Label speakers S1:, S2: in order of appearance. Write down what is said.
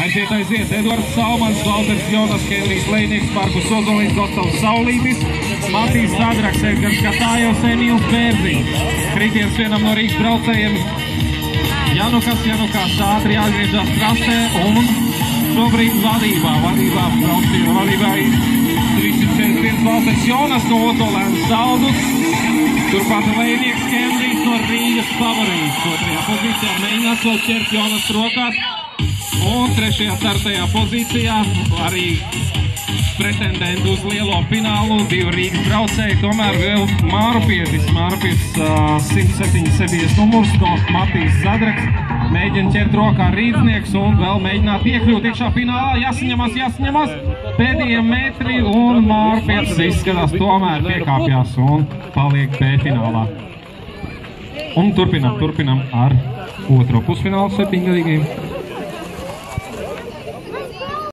S1: Aiziet, Edvards Salmans, Valters Jonas, Henrijs Lejnieks, Markus Ozoliņš, Gustavs Saulītis, Matīs Zadraks, Edgars Katājos, Emīls Bērziņš. Kritiens vienam no Rīgas braucējiem Janukas ātri jāgriežās trasē un šobrīd vadībā brauciena vadībā 341 Valters Jonas no Otolēnas Saldus. Turpat Lejnieks, Henrijs no Rīgas favorīts. Otrajā pozīcijā mēģinās vēl ķert Jonas rokās. Un trešajā startajā pozīcijā arī pretendenti uz lielo finālu, divi Rīgas braucēji, tomēr vēl Mārupietis 177 numurs no Matīs Zadraks, mēģina ķert rokā Rīdznieks un vēl mēģināt iekļūt iekšā finālā, jāsaņemas, pēdējie metri un Mārupietis izskatās tomēr piekāpjās un paliek B finālā. Un turpinam ar otro pusfinālu 7-gadīgajiem.